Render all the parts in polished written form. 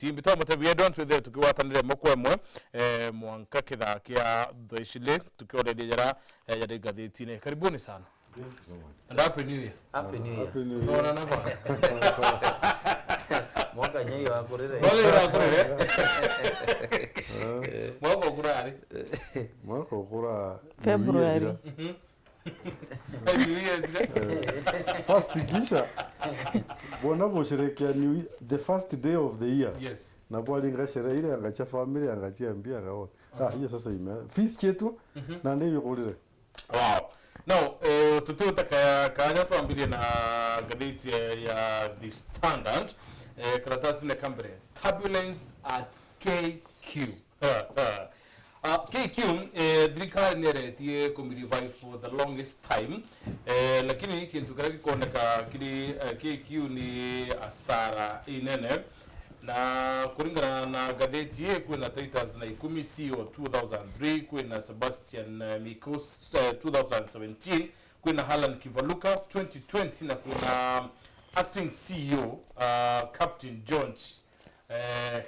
timbi to mutavia don't with there tukiwatanire mokwemwe mwanka kitha kia theshile tukiorede jara ya de gazetine karibuni sana. And happy new year. Happy new year. Tuona na kwa mwaka nyeyo akorere mwaka okurari mwaka okura February. first kisha bona bosherekea new the first day of the year. Yes. Na bwali ngashera ile angacha family angachiambia kaona hiyo sasa ime feast chetu na ndio yokulire. Wow. Now, tututa kanya tuambirie na gazeti ya The Standard, karatasi na kambere. Turbulence at KQ. KQ, thirikari neretie kumirevive for the longest time. Lakini kintu kile kioneka kili KQ ni asara inene. Na kulingana na gazeti kwena Titus na 10 CEO 2003 kwena Sebastian Mikos 2017 kwena Halan Kivaluka 2020 na kwena acting CEO Captain George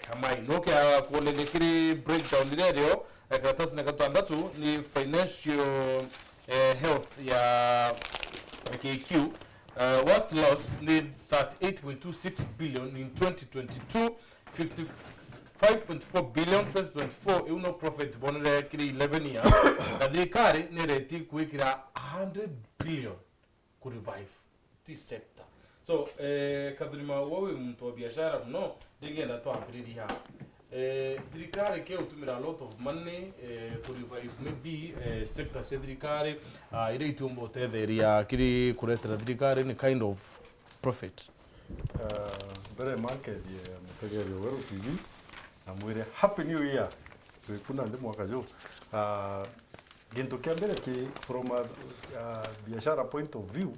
Kamai noke kuolelekiri breakdown leo karatasi na katandatu ni financial health ya KQ. Worst loss need 38.26 billion in 2022, 55.4 billion 2024. You know profit bonere kiri 11 years. Na thirikari nereti kuikira 100 billion ku revive this sector. So kadrima wewe mtu wa biashara mno ndegenda twambiriria thirikari ke utumira a lot of money to revive maybe sector thirikari ile itumbo tetheria kiri kuretera thirikari ni kind of profit Very market ya mtegeri weru TV na mwire happy new year tukuna ndi mwaka jo ginto kiambele ki from a biashara point of view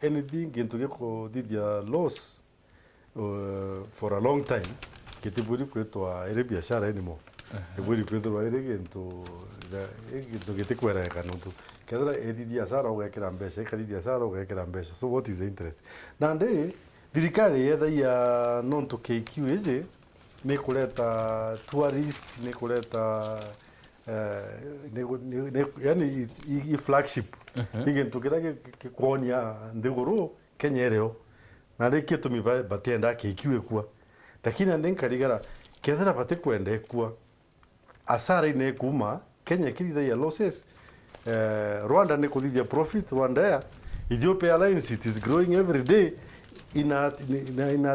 anything ginto ko did ya loss for a long time kitiburi kwetwa ere biashara anymore eburi kwetwa ere ginto gitikwera kanuntu kedra edidi asara ogekera mbesha kadidi asara ogekera mbesha. So what is the interest nande dirikari yetha ya non to KQ eje ne kuleta tourist ne kuleta yani i flagship igintu kira kikonia ndiguru kenyereo nande kitumi batenda KQ ekwa lakini andenkarigara kethera bate kwende kwa asara ine kuma Kenya kirida ya losses Rwanda ne kuthithia profit Rwanda Ethiopia Alliance it is growing every day ina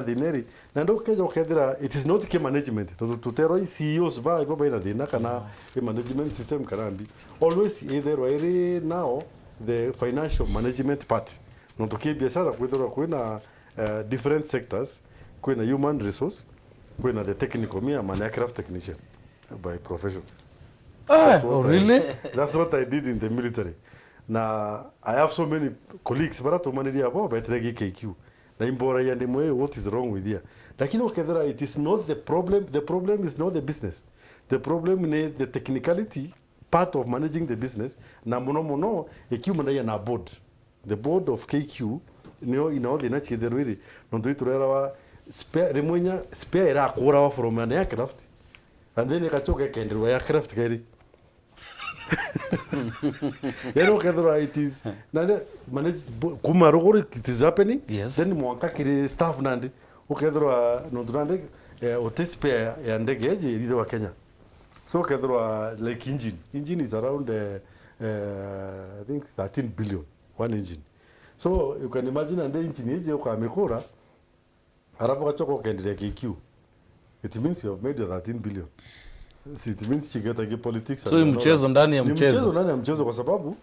thineri na ndo keja ukethira it is not ke management to tero CEOs ba ibo ina thina kana management system karambi always either way now the financial management part no to ke biashara kwethira kwina different sectors kwina human resource kwina the technical me am an aircraft technician by profession. really? That's what I did in the military. Now I have so many colleagues but to manage about betregi KQ na imbora yande mwe what is wrong with here lakini okethera it is not the problem is not the business, the problem is the technicality part of managing the business na mono EQ manda na board, the board of KQ no ino the na chederwiri no tuiturera wa spare remonya spare era kura from an aircraft and then ikachoka kendwa aircraft kairi it is manage kumaruguri it is happening. Yes. Then mwaka kiri staff nandi ukedrwa no durande otespe ya ndege yeje ile wa Kenya. So kedrwa like engine is around I think 13 billion one engine. So you can imagine and engine yeje kwa mikora arabu kachoko kendire KQ. It means you have made 13 billion. So it means chigeta ki politics. So mchezo ndani ya mchezo. Mchezo ndani ya mchezo kwa sababu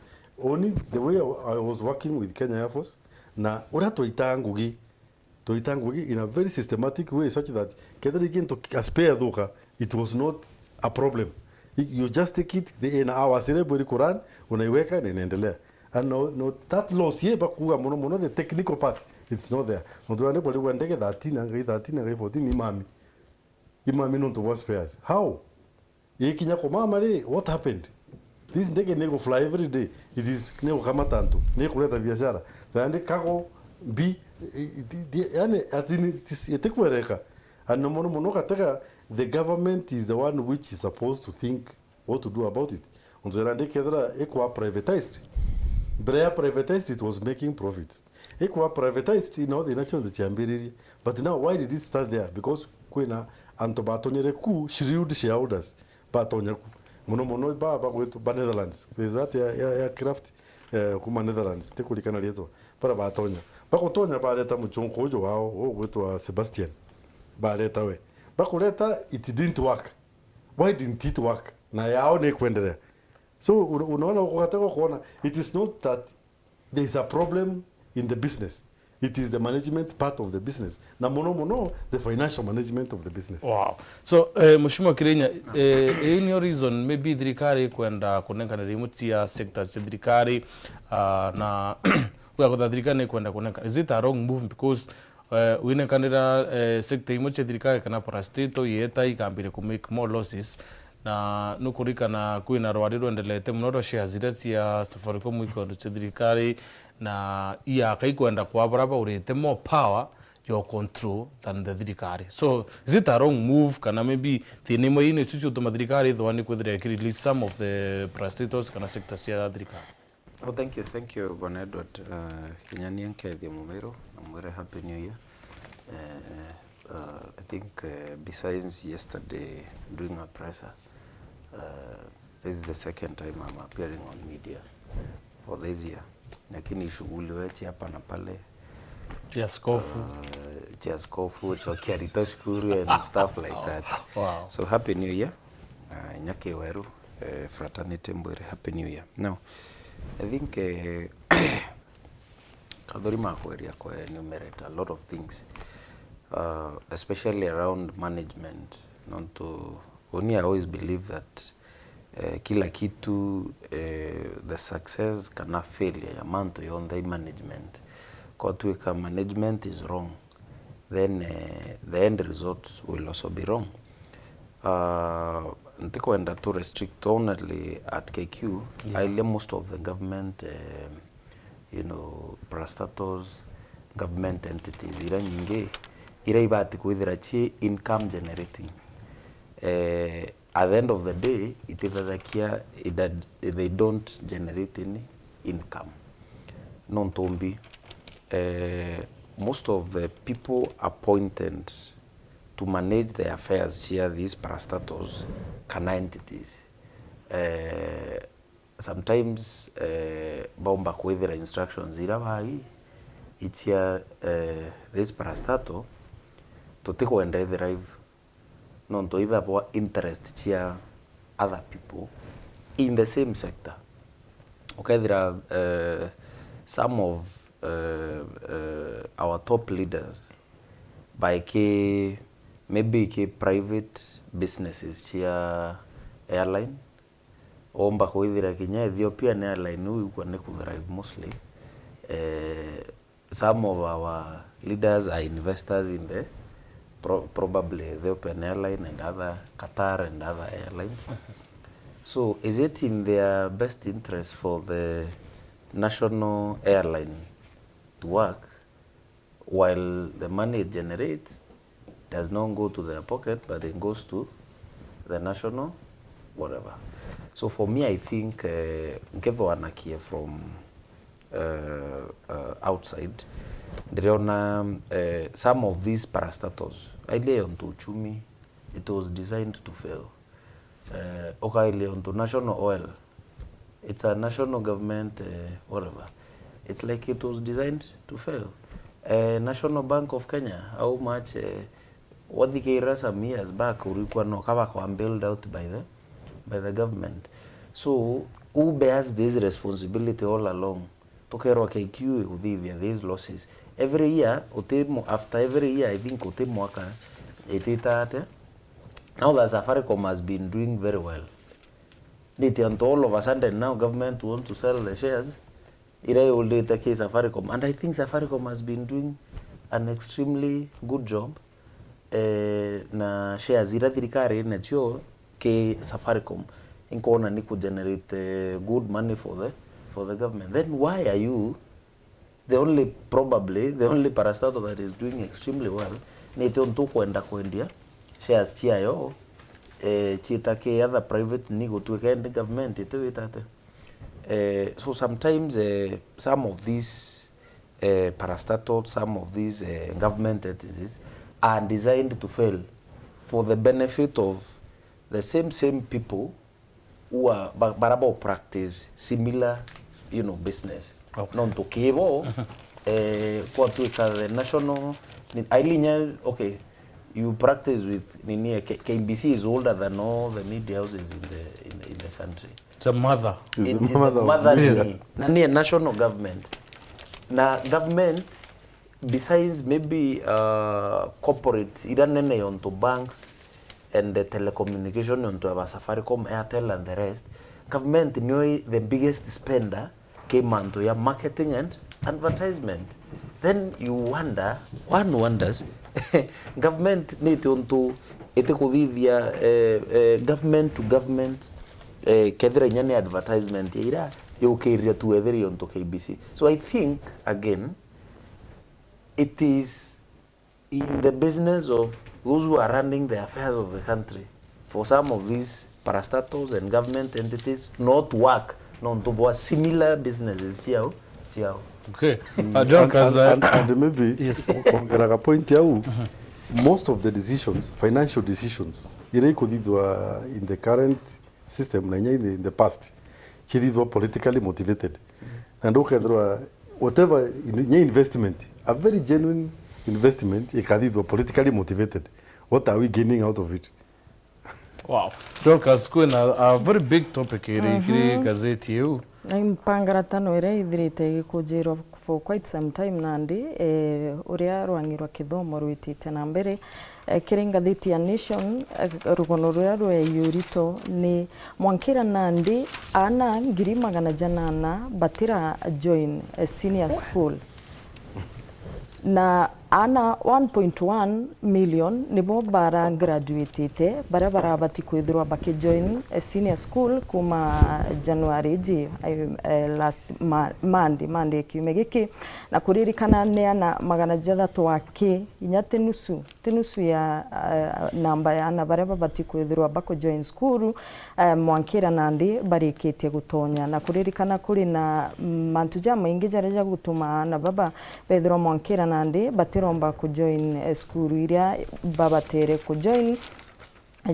only the way I was working with Kenya Air Force na ora toitangugi in a very systematic way such that kedri kinto spare duka it was not a problem. You just take it in our cerebral Quran unaiweka na inaendelea. And no that loss ye bakuga mono the technical part it's not there. Ndurane boli wandege 13 and 14 imami no to was spares. How? Yekinya kwa mama what happened? This ndege nego fly every day. It is nego kama tanto. Nego kuleta biashara. Zaende kako bi yani atini yetekwereka. and no mono kataka the government is the one which is supposed to think what to do about it. Unzerande kedra ekwa privatized. Brea privatized, it was making profits. Ekwa privatized, the national chambiri. But now why did it start there? Because kwena antobatonyere ku shrewd shareholders batonyaku. Mono ba wetu ba Netherlands. There's that aircraft kuma Netherlands tekulikana lieto para batonya. Bakotonya baleta muchonkojo wao wetu Sebastian. Baleta we. Bakuleta it didn't work. Why didn't it work? Na yao ne kuendelea. So unaona ukataka kuona it is not that there is a problem in the business. It is the management part of the business. Na mono the financial management of the business. Wow. So Mheshimiwa Kirenya, in your reason maybe thirikari kwenda kunenga na remote ya sector cha thirikari na kwa thirikari kwenda kunenga. Is it a wrong move because wine kanira sector imo cha thirikari kana parastato yeta ikambire ku make more losses na nukurika na kuina rwariro endelete mnoro shares zile ya Safaricom iko cha thirikari na iya kai kwenda kwa baraba urete more power your control than the thirikari. So is it a wrong move? Kana maybe the name ine chuchu to thirikari the one could release some of the prostitutes kana sector sia thirikari. Oh, thank you, Bon Edward. Kinyani yanke the Mumero. I'm very happy New Year. I think besides yesterday doing a presser, this is the second time I'm appearing on media for this year. Lakini shughuli wechi hapa na pale. Chiaskofu, chokiarito shukuru and stuff like that. Wow. So happy New Year. Nyake weru, fraternity mbwere, happy New Year. Now, I think Kadorima Akweri enumerate a lot of things, especially around management. Not to only I always believe that kila kitu the success kana failure ya manto yon the management. Kwa tuweka management is wrong, then the end results will also be wrong. Ntiko enda to restrict only at KQ. I most of the government, parastatals, government entities, ira nyingi, ira ibati kuithira chi income generating. At the end of the day, they don't generate any income. Non-tombi. Most of the people appointed to manage the affairs here, these parastatals, kana entities. Sometimes, bomba kuithira instructions irabai, itia this parastato, to take and derive non to either interest chia other people in the same sector. Okay, there are some of our top leaders by maybe private businesses chia airline omba kuithira Kenya Ethiopian airline who could drive mostly. Some of our leaders are investors in the probably Ethiopian airline and other Qatar and other airlines. So is it in their best interest for the national airline to work while the money it generates does not go to their pocket, but it goes to the national whatever? So for me, I think Nkevo Anakie from outside, some of these parastatals, I lay onto uchumi, it was designed to fail. Okay, lay onto national oil, it's a national government, whatever. It's like it was designed to fail. National Bank of Kenya, how much, what the Keira some years back, ulikuwa no kama bailed out by the government. So, who bears this responsibility all along? Tokero KQ udhivya these losses. Every year, after every year, I think mwaka 80. Now the Safaricom has been doing very well. All of a sudden now government wants to sell the shares. Irai will take Safaricom, and I think Safaricom has been doing an extremely good job. Na shares ira thirikari na chio ke Safaricom inkona ni ku generate good money for the government. Then why are you probably the only parastatal that is doing extremely well ni te onto kwenda kwendia shares chiayo chitake other private ni gutweka end government ite witate so sometimes some of these parastatals, some of these government entities are designed to fail for the benefit of the same people who are barabo practice similar business. Okay. Non to kibo kwa tuika the national ailinya okay you practice with nini KBC is older than all the media houses in the country. It's a mother. It's a mother nani a national government. Na government besides maybe corporates idanene onto banks and the telecommunication onto Safaricom, Airtel and the rest, government knew the biggest spender came onto your marketing and advertisement. Then one wonders government need onto etekudithia government to government kethira nyane advertisement ira yokiria tu etheri onto KBC. So I think again it is in the business of those who are running the affairs of the country for some of these parastatals and government entities not work non to boa similar businesses ciao. Okay. And maybe yes. On point yao most of the decisions, financial decisions, ire kudidwa in the current system na in the past chididwa politically motivated. And whatever investment, a very genuine investment, ikadidwa politically motivated. What are we gaining out of it? Wow. Dorcas, a very big topic here, gazeti you. Impangaratano ire ithirite gikujirwo for quite some time nandi uria rwangirwa kithomo rwitite na mbere kiringathiti ya Nation rugono ruria rweyurito ni Mwankira Nandi ana 800 batira join a senior school na ana 1.1 million nibo bara graduated bara bati kwithirwa baki join a senior school kuma January last Monday kiumegiki na kuririkana neana 600 wake inya tenusu ya namba ya ana bara bati kwithirwa bako join school Mwankira Nandi barikitie gutonya na kuririkana kuri na mantu jama ingi jareja gutuma na baba Pedro Mwankira Nandi batiromba ku join school iria babatere ku join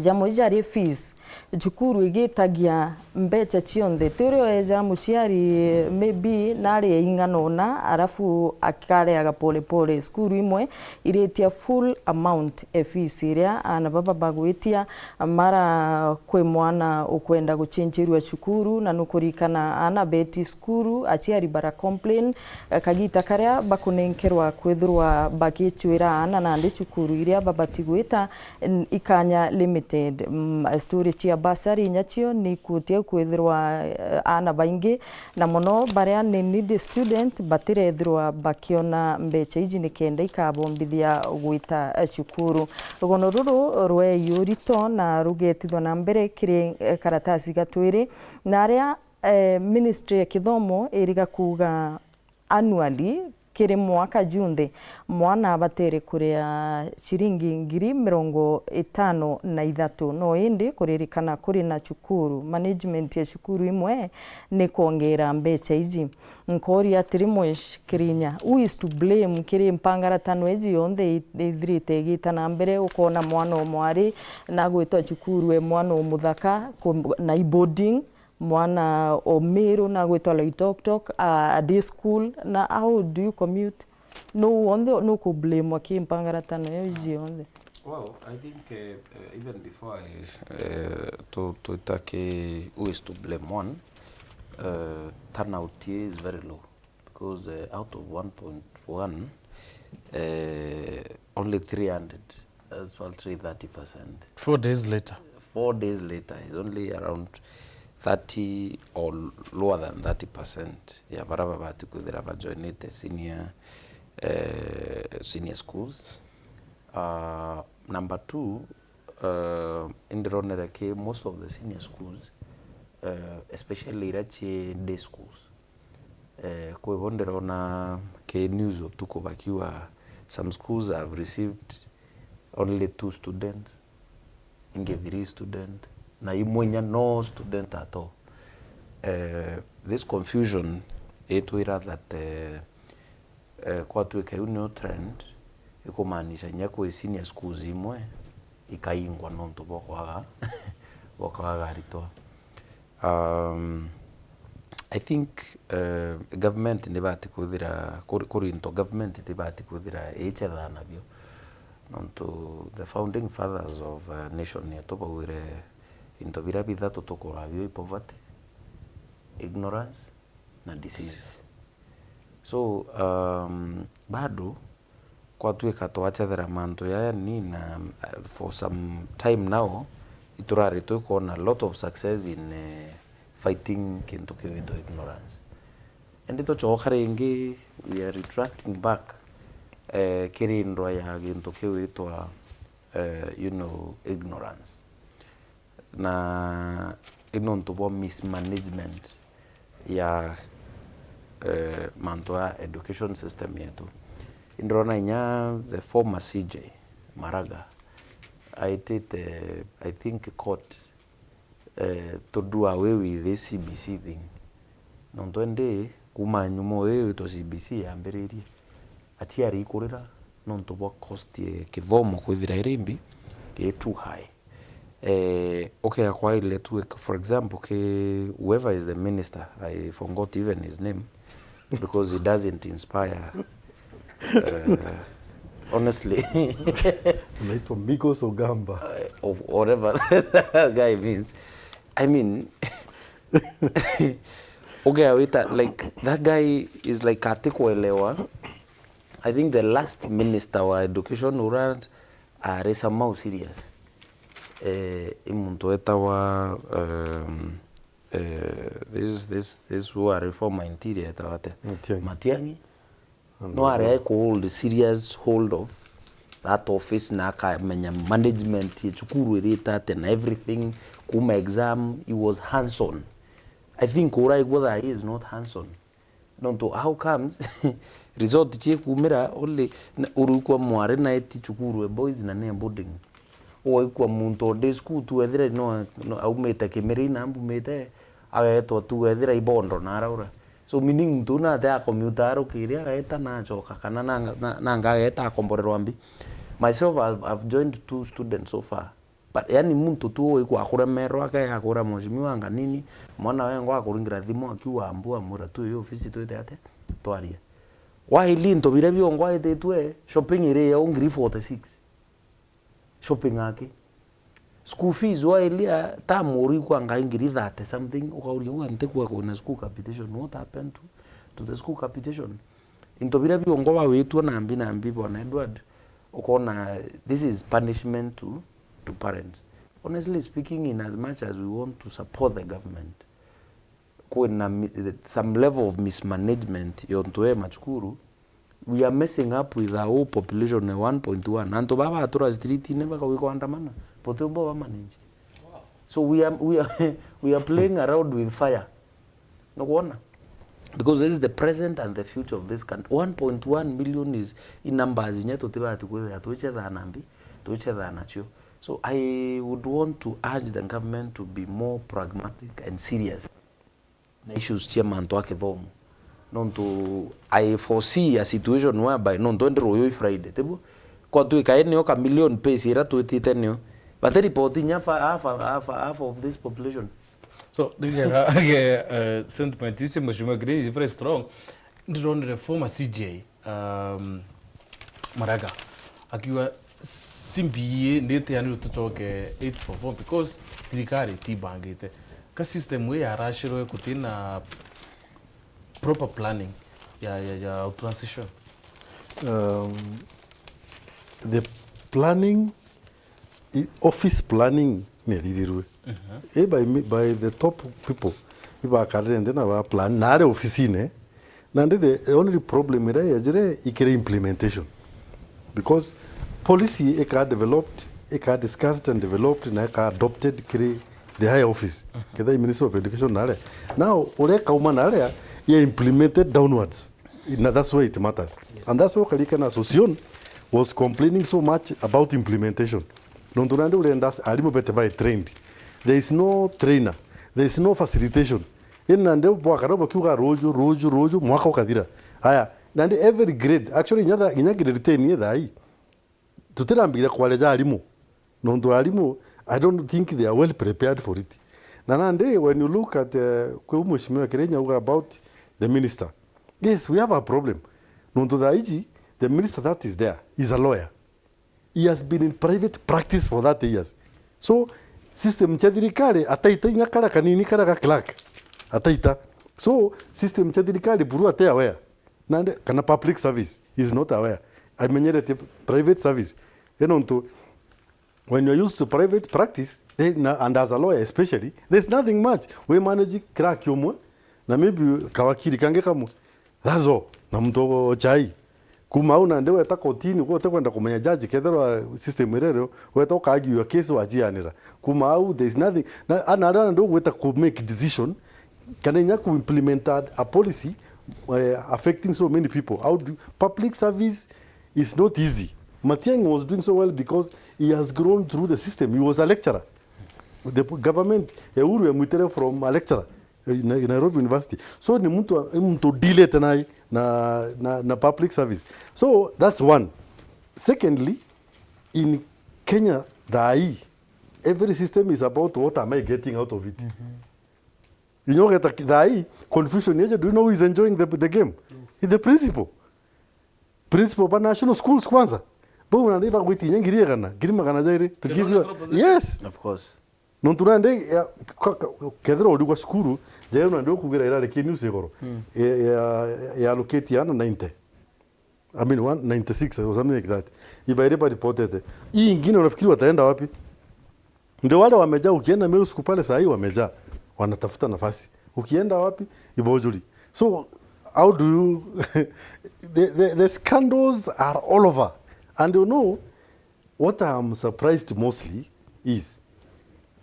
jamu jari fees jukuru igitagia mbecha cionthe tirio eja muciari maybe nari inganona arafu akareaga pole school imwe iretia full amount fees iria ana baba bagwitia mara kwe mwana ukwenda guchenjerwa cukuru na nukurikana ana beti school aciari bara complain kagita karia bakunenkerwa kwithirwa bagichwira ana na ndi cukuru iria babatigwita ikanya limited story chia basari nyachio ni kutie kwithirwa ana baingi na mono baria ni need student batirethirwa bakiona mbecha iji ni kenda ikabombithia gwita cukuru rugono ruru rwe yurito na rugetithwa na mbere kiri karatasi gatwiri na aria ministry ya kithomo iriga kuga annually kiri mwaka junthe mwana batere kuria chiringi 53,000 no indi kuririkana kuri na cukuru management ya cukuru imwe ni kuongera mbecha izi nkori atirimwe kirinya who is to blame kiri mpangaratano ezi yonde ithirite gitana mbere ukona mwana omwari na gwitwa cukuru mwana omuthaka na boarding mwana omero na gwetwa Loitoktok a day school na how do you commute no ko blame waki mpangaratano yonde. Well, I think even before to take who is to blame one turnout here is very low because out of 1.1 only 300 as well 30%. 4 days later is only around 30 or lower than 30%. Yeah, baraba bati kuthira ba join the senior schools. Number 2, indironereke most of the senior schools, especially rachi day schools. Kwa hivyo ndirona ke news tuko bakiwa some schools have received only 2 students, inge 3 student, na imwenya no student at all. This confusion etwira that kwa tuweka new trend ikumanisha nyako senior schools imwe ikaingwa nonto bokwaga rito. I think government nibati kuthira kurinto government tibati kuthira echera nabyo nonto the founding fathers of nation yetu bawire into bira bithatu tukurabyo poverty, ignorance na disease. So bado kwa tuweka twachethera manto ya ni na for some time now iturari tuikona a lot of success in fighting kintu kiwito ignorance. And ito chokare ingi we are retracting back kirindo ya kintu kiwito ignorance. Na inonto bo mismanagement ya manto ya education system yetu. Indrona inya the former CJ Maraga I think court to do away with this CBC thing. Nontonde kuma nyumo wewe to CBC amberirie atiari ikurira nonto bo cost kithomo kwithira irimbi too high. Okay, kwa ile tu for example whoever is the minister, I forgot even his name because he doesn't inspire honestly. Naitwa Migos Ogamba. Of whatever that guy means. I mean, okay, wait, like that guy is like atikuelewa. I think the last minister wa education urad aresa mau serious. Imuntu etawa this who are reformer interior etawate Matiangi. No are hold serious hold of that office na ka management chukuru irita and everything kuma exam he was hands on. I think orai whether he is not hands on. Don't know how comes result che kumira only urukwa mware na eti chukuru boys na ne boarding o kwa muntu de school tu ethira no au meta kemerina ambu meta ageto tu ethira ibondo na raura. So meaning tu na ta commuter ukiria eta na choka kana nanga eta komborero ambi. Myself I've joined 2 students so far. But yani muntu tu iko akura mero aka akura mheshimiwa anga nini mwana wengo akuringira thimo akiwa ambua mura tu yo office tu ite twaria. Why linto bire byongwa ite tu shopping ire ya ungri 46. Shopping ake. School fees wa ilia tamuri kwa ngaingiri 30 something ukauria wante kwa kuna school capitation. What happened to the school capitation? Into bire byongwa wa wetu na ambi bona Edward ukona this is punishment to parents. Honestly speaking, in as much as we want to support the government, some level of mismanagement yontoe machukuru, we are messing up with our whole population 1.1. Nanto baba atura street never wiko andamana. Potembo ba manage. So we are playing around with fire. No wonder. Because this is the present and the future of this country. 1.1 million is in numbers nyeto tiba atukwele atuche dha nambi, tuche dha nacho. So I would want to urge the government to be more pragmatic and serious. Na issues chairman to akithomo. I foresee a situation whereby nonto ndro Friday tebo. Kwa tu ikaene oka million pesi ira tu titenyo. But the reporting half of this population. So the sentiment you say is very strong. The former CJ Maraga akiwa simbiye ndete yani tutoke 844 because trikari tibangite ka system we arashiro kutina proper planning ya transition. The planning office planning neridirwe by the top people iba karende na ba plan na re officine na the only problem ira yajire ikire implementation because policy eka developed, eka discussed and developed, and eka adopted kiri the higher office, keda Minister of Education nare. Now, ore kauma nare ya implemented downwards. That's why it matters, yes. And that's why kalika na association was complaining so much about implementation. Nontu nande urenda alimu bete by trained. There is no trainer. There is no facilitation. Nande bwakara kiuga rojo mwaka ukathira. Haya, nande every grade actually inya grade 10 yethai. Tutirambira kwaleja alimu. Nontu alimu I don't think they are well prepared for it. Nande when you look at kwa mheshimiwa Kirenya about the minister. Yes, we have a problem. Nontu daiji the minister that is there is a lawyer. He has been in private practice for 30 years. So, system cha thirikari ataita inga kara kanini kara ka clerk. Ataita. So, system cha thirikari buru ate aware. Nande kana public service is not aware. I mean private service. Enonto when you're used to private practice, and as a lawyer especially, there's nothing much. We manage crack yomo na maybe kawakiri kange kamo. That's all. Na mto chai. Kumau na ndewe ta continue ko kwenda kumenya judge kethero system erero we ta kagi your case wajianira kumau there is nothing na ndo we ta make decision kanenya ku implement a policy affecting so many people. How do public service is not easy. Matiang'i was doing so well because he has grown through the system. He was a lecturer. The government Uhuru Muitere from a lecturer in Nairobi University. So ni mtu deal tenai na public service. So that's one. Secondly, in Kenya, every system is about what am I getting out of it. You know, confusion. Do you know who is enjoying the game? It's the principal. Principal by national schools kwanza. But when they are waiting, to give you yes, of course. Non tunande kedro oduwa skuru je nando kugira ira rekini usegoro ya allocate yana 90. I mean 196 or something like that. Ibaire pa reported. Hii ingine unafikiri wataenda wapi? Ndio wale wamejaa ukienda mimi siku pale saa hii wamejaa. Wanatafuta nafasi. Ukienda wapi? Ibojuri. So how do you the scandals are all over. And you know what I'm surprised mostly is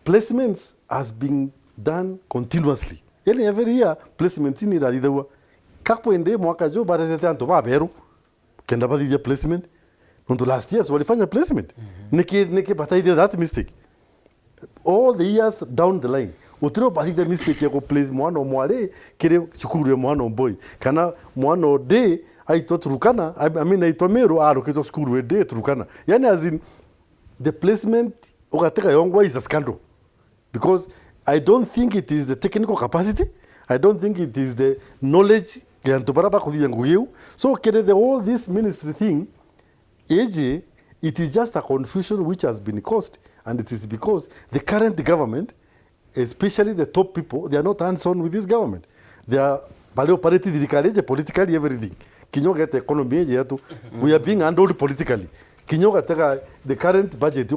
placements has been done continuously. Every year placements in the kako ende mwaka jo baada ya ntoba beru kenda badi ya placement until last year so walifanya placement niki batai that mistake all the years down the line utiro badi the mistake ya ko place mwana mwale kire chukuru ya mwana boy kana mwana de aitwa Turukana I mean aitwa Meru arokito skuru we de Turukana yani as in the placement ukateka yongwa is a scandal. Because I don't think it is the technical capacity. I don't think it is the knowledge. So, all this ministry thing, it is just a confusion which has been caused. And it is because the current government, especially the top people, they are not hands-on with this government. They are politically everything. We are being handled politically. The current budget,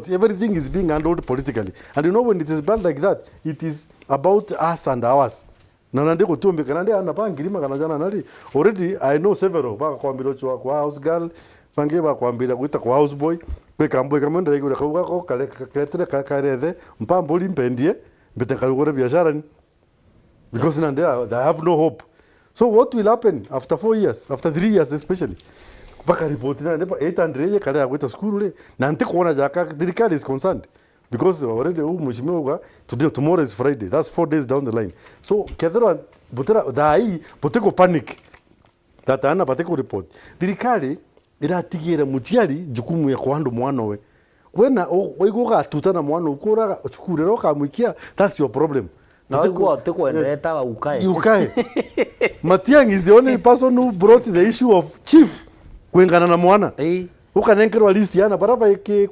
everything is being handled politically. And you know when it is bad like that, it is about us and ours. Already I know several kwa house girl, sange kwambira kuita kwa house boy, kwe kambo kamanda regular kwa kaletre kakarede, mpamboli mpendie, betekalugora biashara ni. Because they have no hope. So what will happen after 4 years, after 3 years especially? Baka report na 800 kale agweta school le na nte kuona jaka dirikali is concerned because already mheshimiwa today tomorrow is Friday, that's 4 days down the line. So kedro butera dai poteko panic that ana pateko report dirikali iratigira mutiari jukumu ya kwando mwana we wena oigoga tutana mwana ukora chukurero kamwikia, that's your problem. Na teko endeta ukae Matiang'i is the only person who brought the issue of chief kuengana na mwana ukanenkerwa list yana baraba ke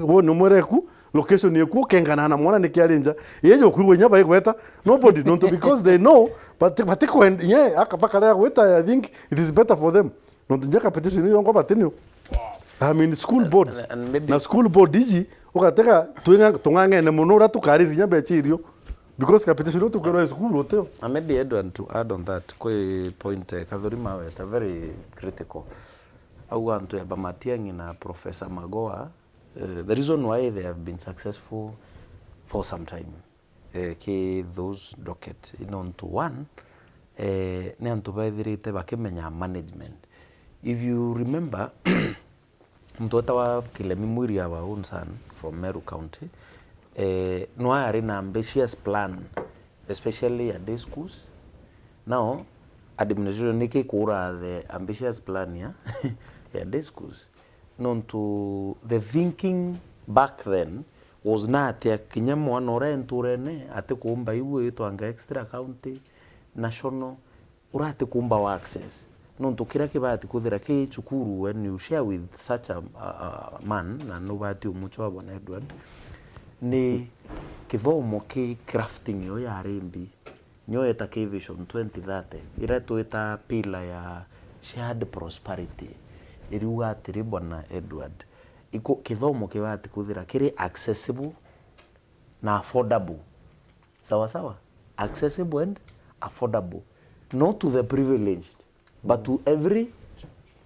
wono mwereku location yeku kengana na mwana nikialenja yeje kuwenya ba ikweta nobody don't because they know but yeah akapaka ya kweta I think it is better for them not njaka petition yongo batenyo I mean school boards na school board iji ukateka tunganga ne monora tukarizi nyambe chirio because competition to go school hotel. And maybe Edward to add on that point Kathorima is very critical. I want to have Matiang'i na Professor Magoha. The reason why they have been successful for some time. Those docket into one ne antubaithirite bakimenya management. If you remember mtu wa Kilemi Mwiria wa Unsan from Meru County no are an ambitious plan, especially at day schools. Now, administration niki kura the ambitious plan ya day schools. Non to the thinking back then was not ya kinyamo anore nturene ate kuumba iwe to anga extra county national urate kuumba wa access. Non to kira kibati kuthira ki chukuru when you share with such a man na nobati umucho wa Bwana Edward ni kithomo ki crafting yo ya rembi nyo eta ki vision 2030 ira tuita pila ya shared prosperity iriuga atiri Bwana Edward iko kithomo kibati kuthira kiri accessible na affordable sawa accessible and affordable, not to the privileged but to every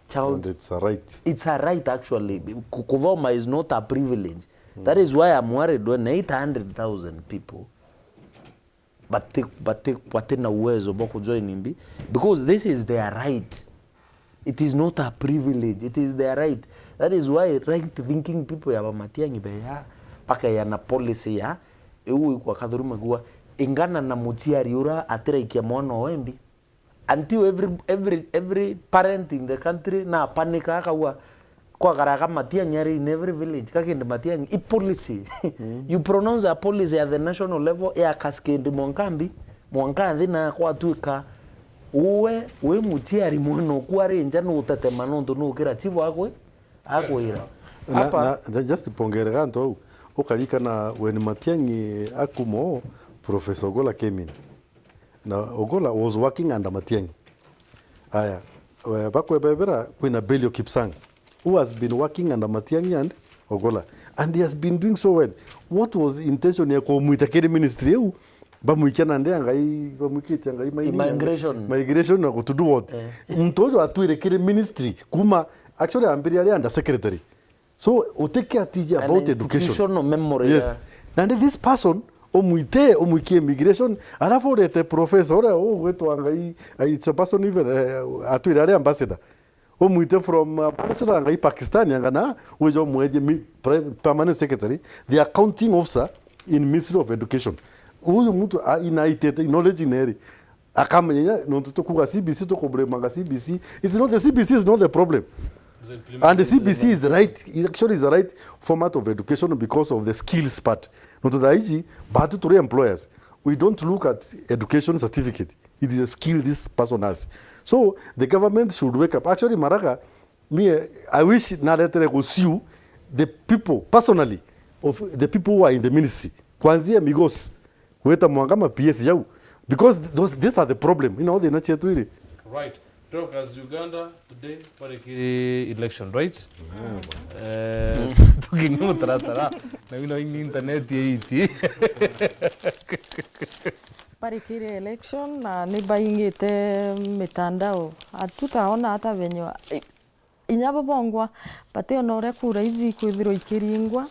child. And it's a right. It's a right actually. Kuthoma is not a privilege. That is why I'm worried when 800,000 people but na uwezo boku join imbi, because this is their right. It is not a privilege. It is their right. That is why right thinking people ya bamatiangi beya paka ya na policy ya ewu kwa kadhuruma gua ingana na mutiari ura atira ikia mwana oembi until every parent in the country na panika akawa kwa garaka matianyari in every village kakende matiangi I policy you pronounce a policy at the national level ya cascade mwankambi na kwa tuika we mutiari mwana kwa renja no utatema nondo no kira chivo akwira hapa just pongere ganto ukalika na when Matiangi akumo Professor Ogola came in. Now Ogola was working under Matiangi. Aya bakwe bebera kwina Belio Kipsang who has been working under Matiangi and Ogola, and he has been doing so well. What was the intention ya ko muitakere ministry eu ba muikana nde ngai ba muikite ngai migration na to do what mtojo atuire kire ministry kuma actually ambiri under secretary. So take care about education. Memory. Yes. And this person omuike immigration alafu the professor wetu angai it's a person even atuire ambassador omuite from ambassador ngai Pakistan yangana wejo mweje permanent secretary the accounting officer in Ministry of Education. Huyu mtu inaitete knowledge in area akamenya no tutokuga CBC to problema CBC. It's not the CBC is not the problem. And the CBC is the right, actually is the right format of education because of the skills part. Not the IG, but to employers. We don't look at education certificate. It is a skill this person has. So the government should wake up. Actually, Maraka, I wish Naretere will sue the people personally of the people who are in the ministry. Kwanzia Migos, Weta Mwangama PS Yau. Because these are the problem. You know, they're not here to it. Right. Talk as Uganda today for the election, right? Talking tara na wino internet yeiti. Parikiri election na nibaingite mitandao atutaona hata venyo inyaba bongwa pate onore kura izi kwithiro ikiringwa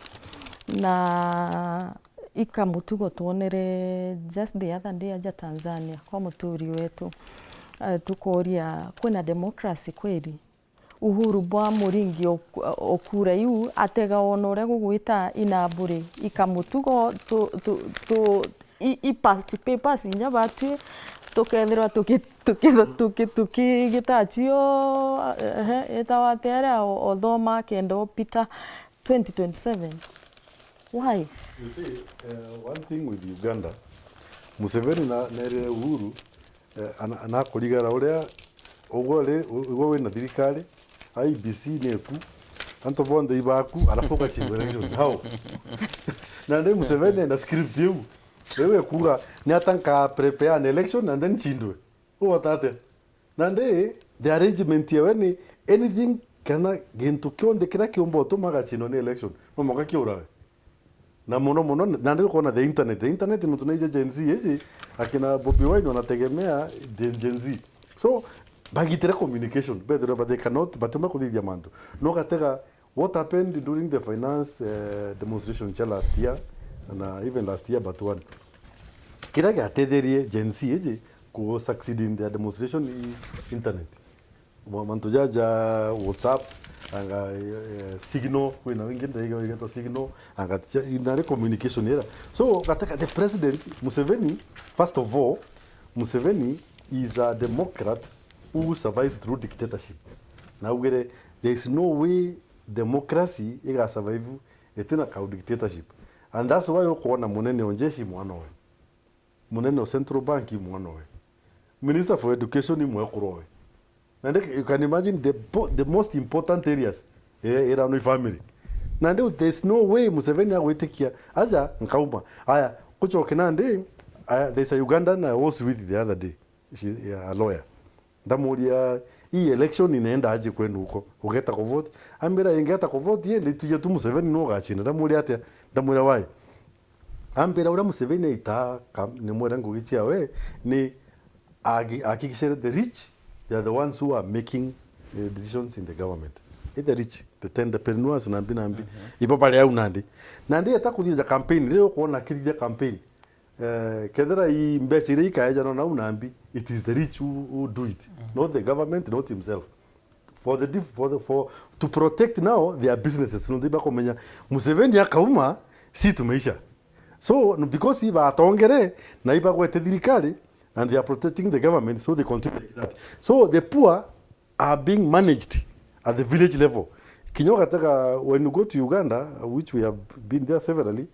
na ikamutugo tuonere just the other day aja Tanzania kwa muturi wetu. Tukoria kwena democracy kweli uhuru bwa muringi okura yu atega onore gugwita inabure ikamutugo I past papers inya batu tukethirwa gitachio etawatera othoma kendo Peter 2027. Why? You see, one thing with Uganda, Museveni na nere uhuru anakurigara uria ugo wina thirikari IBC neku anto bonde ibaku arafoka election how na nde Museveni na script yu wewe kuga ni atanka prepare an election and then chindwe uwatate na nde the arrangement ya weni anything kana gento kionde kira kiombo to magachino ni election momoka kiura na mono na ndio kona the internet mtu naija Gen Z hizi akina Bobi Wine wanategemea Gen Z, so bagitere communication better but they cannot batuma kudi diamando no katega what happened during the finance demonstration last year and even last year but one kira gatederie Gen Z hizi ku succeed in the demonstration internet manto jaja WhatsApp anga signal kwina wengine ndio signal anga ina communication era. So kataka the president Museveni, first of all, Museveni is a democrat who survives through dictatorship. Now there is no way democracy iga survive etina ka dictatorship. And that's why ukoona munene onjeshi mwanowe. Munene central bank mwanowe. Minister for education mwekurowe. And you can imagine the most important areas around the family. Now there's no way Museveni agwetikia aja nkauma. Aya kucho kinande there's a Ugandan I was with the other day. She a lawyer. Ndamulia hii election inaenda aje kwenu huko. Ugeta ko vote. Ambira ingeta ko vote yende tuje tu Museveni no gachina. Ndamulia ate ndamulia wai. Ambira ura Museveni ita ne mwerango gichia we ni akikishere the rich. They are the ones who are making decisions in the government. The rich, the entrepreneurs nambi. Ipo pale au nandi. Nandi atakuja campaign leo kuona kile campaign. Kedera hii mbechire ikaja na nambi. It is the rich who do it, not the government, not himself. For to protect now their businesses. No diba komenya Museveni akauma si tumeisha. So because iba atongere na iba kwete dirikali. And they are protecting the government, so they continue like that. So the poor are being managed at the village level. Kinyokataka, when you go to Uganda, which we have been there severally,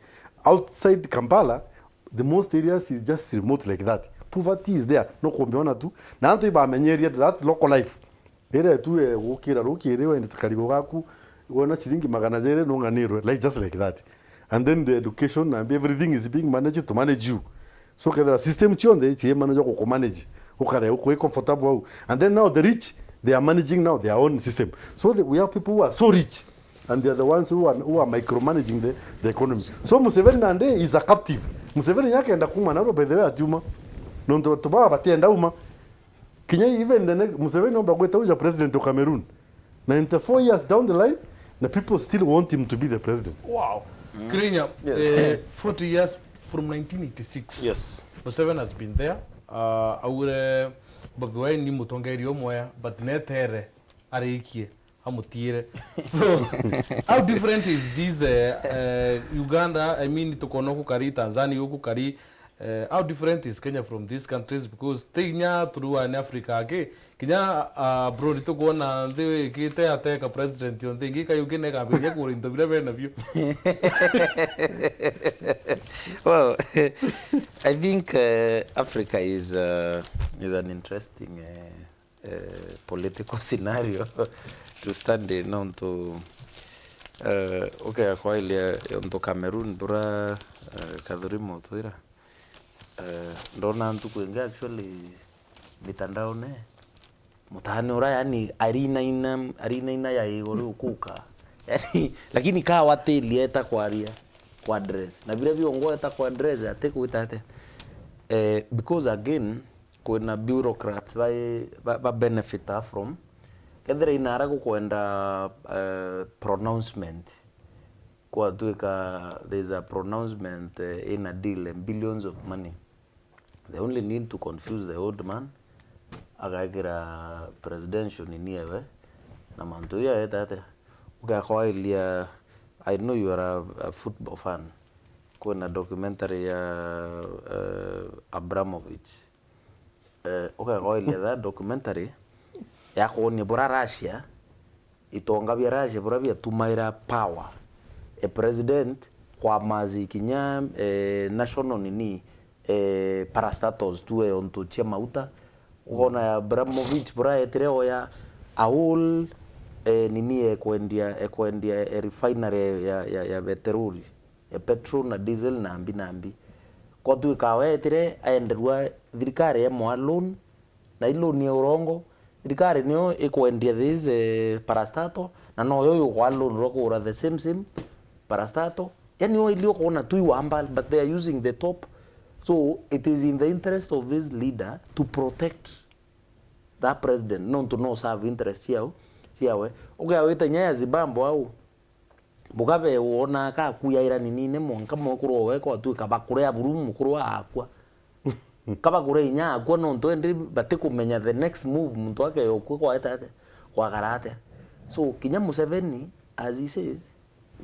outside Kampala, the most areas is just remote like that. Poverty is there. No kombiona tu. Na anto iba amenyeria that local life. Ere tu ukira rukirewa ndi tukaligo gaku wona chiringi magana jere no nganirwe like just like that. And then the education and everything is being managed to manage you. So the system chionde chiye manage ko manage ukare uko comfortable. And then now the rich they are managing now their own system. So we have people who are so rich and they are the ones who are micromanaging the economy. So Museveni nande is a captive. Museveni yake enda kuma na by the way atuma nondo toba batenda uma kinya even the next Museveni omba kweta uja president of Cameroon 94 years down the line the people still want him to be the president. Wow. Kenya, yes. 40 years from 1986. Yes. Museveni has been there. Aure bagwai ni mutongeri omoya but netere areikie amutire. So how different is this Uganda? I mean tukono kukari Tanzania kukari. How different is Kenya from these countries? Because Kenya through in Africa ke Kenya bro to go na the kite ateka president yon thingi ka Uganda ka be ko into na view. Well, I think Africa is an interesting political scenario to stand in on to okay kwa ile on to Cameroon bura kadrimo toira ndona mtu kuingia actually mitandao ne mutani ora yani arina ina ya igoro kuka yani lakini kaa wateli eta kwaria kwa address na vile viongo eta kwa address ate kuitate because again kuna bureaucrats ba benefit from kedra inara kuenda pronouncement kwa tuika there's a pronouncement in a deal and billions of money. They only need to confuse the old man agagira presidential ni niwe na manto ya etate uka ilia. I know you are a football fan. Kuna documentary ya Abramovich uka ilia that documentary ya kuonia bora Russia itonga bya Russia bora bya tumaira power a president kwa mazi kinya national nini parastatos tuwe onto chema uta uona ya Abramovich bora etreo ya aul nini ekwendia refinery ya petrol na diesel na ambi kwa tu kawe etre aenderwa thirikari ya loan na ilo ni urongo thirikari niyo ekwendia this parastato na no yo kwa loan roko ora the same parastato yani yo ilio kuona tu wamba but they are using the top. So it is in the interest of this leader to protect that president, not to no serve interest yao siawe okay awita nyaya zibambo au bugabe wona ka kuyaira nini monka mokuru weko tu kabakure aburu mukuru akwa kabakure nya akwa no ndo ndi bate kumenya the next move muntu wake yokwe kwa etate kwa karate So kinya Museveni as he says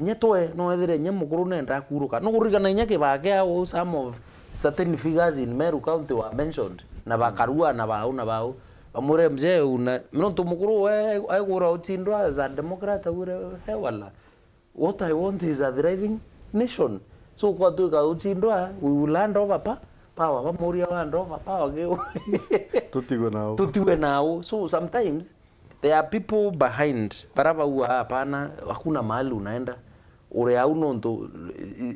nya toe no ethire nya mukuru nenda kuruka no kurigana nya kibake au some of certain figures in Meru County were mentioned na bakarua na bau amure mzee una mtu mukuru ai kura utindwa as a democrat ure hewala what I want is a thriving nation so kwa tu ka utindwa we will hand over power ba moria hand over power ke tutiwe nao so sometimes there are people behind baraba huwa hapana hakuna mahali unaenda ure auno ndo